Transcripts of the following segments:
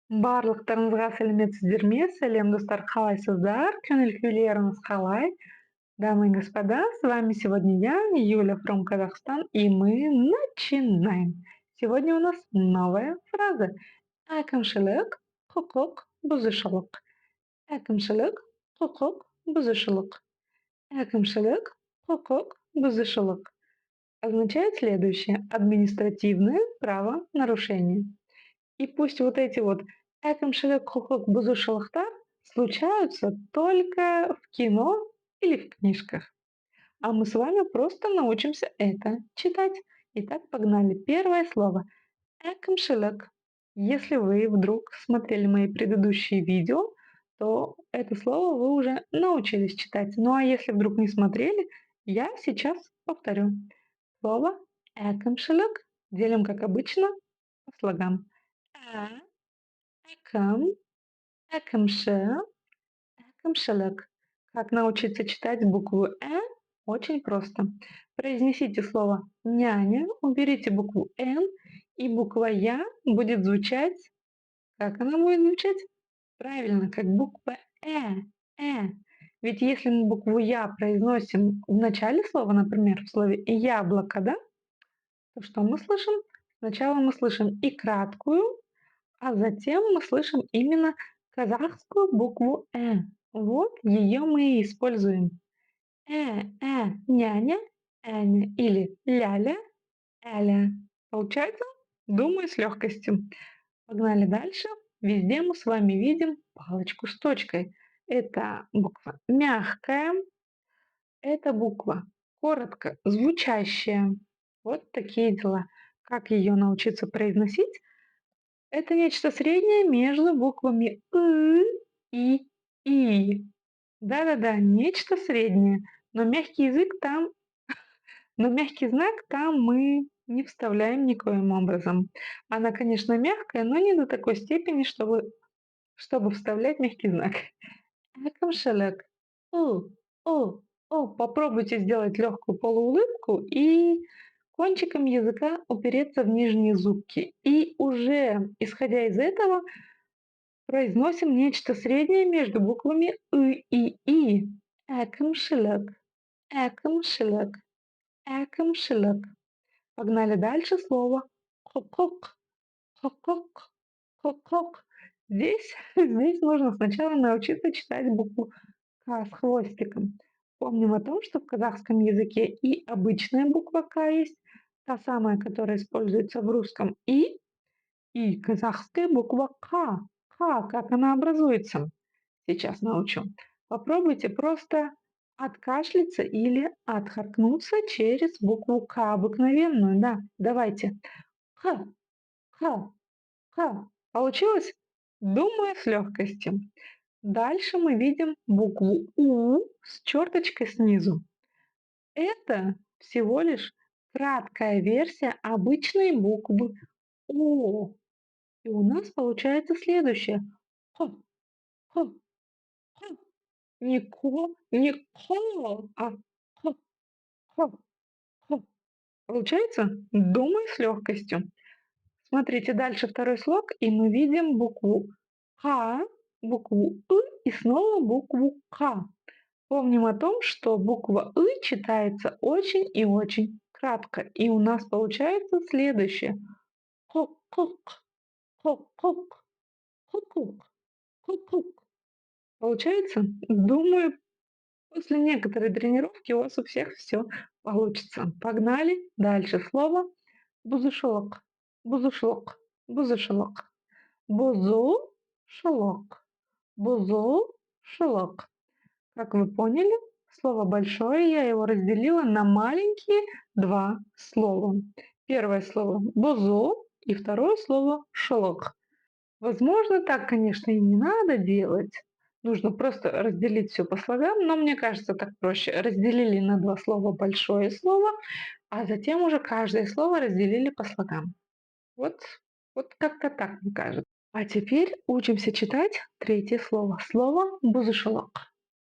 Барлықтарыңызға сәлеметсіздер ме? Сәлем, достар, қалайсыздар? Көңіл-күйлеріңіз қалай? Дамы и господа, с вами сегодня я, Юля from Казахстан, и мы начинаем. Сегодня у нас новая фраза. Әкімшілік, құқық, бұзушылық. Әкімшілік, құқық, бұзушылық. Әкімшілік, құқық, бұзушылық. Означает следующее. Административное правонарушение. И пусть вот эти вот әкімшілік құқық бұзушылықтар случаются только в кино или в книжках. А мы с вами просто научимся это читать. Итак, погнали. Первое слово. Әкімшілік. Если вы вдруг смотрели мои предыдущие видео, то это слово вы уже научились читать. Ну а если вдруг не смотрели, я сейчас повторю. Слово әкімшілік делим, как обычно, по слогам. Әкім, әкімші, әкімшілік. Как научиться читать букву «э»? Очень просто. Произнесите слово «няня», уберите букву «н», и буква «я» будет звучать... Как она будет звучать? Правильно, как буква «э», «э». Ведь если мы букву «я» произносим в начале слова, например, в слове «яблоко», да, то что мы слышим? Сначала мы слышим и краткую, а затем мы слышим именно казахскую букву «э». Вот ее мы и используем. Няня, Эня или ляля, эля. Получается? Думаю, с легкостью. Погнали дальше. Везде мы с вами видим палочку с точкой. Это буква мягкая, это буква коротко звучащая. Вот такие дела. Как ее научиться произносить? Это нечто среднее между буквами и и. Да-да-да, нечто среднее. Но мягкий знак там мы не вставляем никоим образом. Она, конечно, мягкая, но не до такой степени, чтобы вставлять мягкий знак. Әкімшілік. Попробуйте сделать легкую полуулыбку и кончиком языка упереться в нижние зубки. И уже, исходя из этого, произносим нечто среднее между буквами и и. Әкімшілік, әкімшілік, әкімшілік. Погнали дальше слово құқық, құқық, құқық. Здесь нужно сначала научиться читать букву К с хвостиком. Помним о том, что в казахском языке и обычная буква К есть, та самая, которая используется в русском, и казахская буква К. К, как она образуется. Сейчас научу. Попробуйте просто откашляться или отхаркнуться через букву К обыкновенную. Да, давайте. Х, Х, Х. Получилось? Думаю, с легкостью. Дальше мы видим букву У с черточкой снизу. Это всего лишь краткая версия обычной буквы О. И у нас получается следующее. Х, Х, Х. Не ко, не ко, а х, х, х. Получается? Думай с легкостью. Смотрите, дальше второй слог, и мы видим букву Х, букву И снова букву К. Помним о том, что буква И читается очень и очень кратко. И у нас получается следующее. Хок-хок, хок-хок, хок-хок, хок-хок. Получается? Думаю, после некоторой тренировки у вас у всех все получится. Погнали. Дальше слово бузушелок, бузушелок, бузушелок, бузу-шелок, бузу-шелок. Как вы поняли, слово большое, я его разделила на маленькие два слова. Первое слово бузу и второе слово шелок. Возможно, так, конечно, и не надо делать. Нужно просто разделить все по слогам, но мне кажется, так проще. Разделили на два слова большое слово, а затем уже каждое слово разделили по слогам. Вот как-то так, мне кажется. А теперь учимся читать третье слово. Слово бузушелок.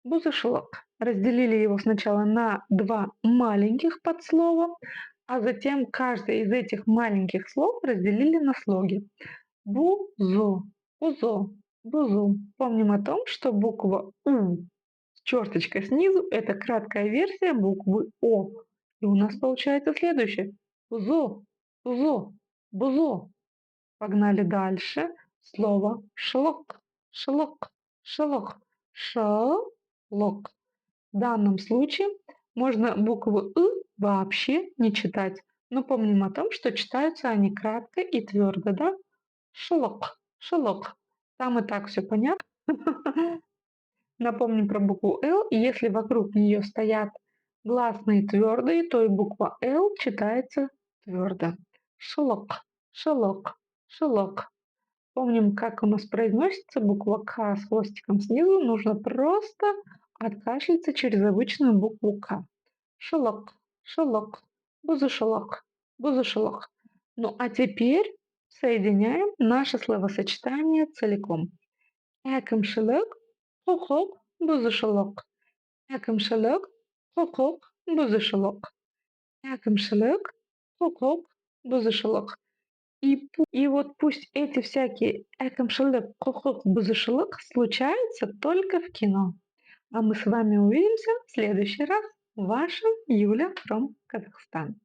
Бузушелок. Разделили его сначала на два маленьких подслова, а затем каждое из этих маленьких слов разделили на слоги. Бузу, узо, бузу. Помним о том, что буква У с черточкой снизу– это краткая версия буквы О. И у нас получается следующее. Узо, узо, бузо. Погнали дальше. Слово шелок, шелок, шелок, шелок. В данном случае можно букву «ы» вообще не читать, но помним о том, что читаются они кратко и твердо, да? Шелок, шелок. Там и так все понятно. Напомним про букву «л», и если вокруг нее стоят гласные твердые, то и буква «л» читается твердо. Шелок, шелок, шелок. Помним, как у нас произносится буква «К» с хвостиком снизу. Нужно просто откашляться через обычную букву «К». Шелок, шелок, бузушелок, бузушелок. Ну а теперь соединяем наше словосочетание целиком. Экемшелек, хохок, бузушелок. Экемшелек, хохок, бузушелок. Экемшелек, хохок, бузушелок. И вот пусть эти всякие экемшелек, хохок, бузушелок случаются только в кино. А мы с вами увидимся в следующий раз. Ваша Юля from Казахстан.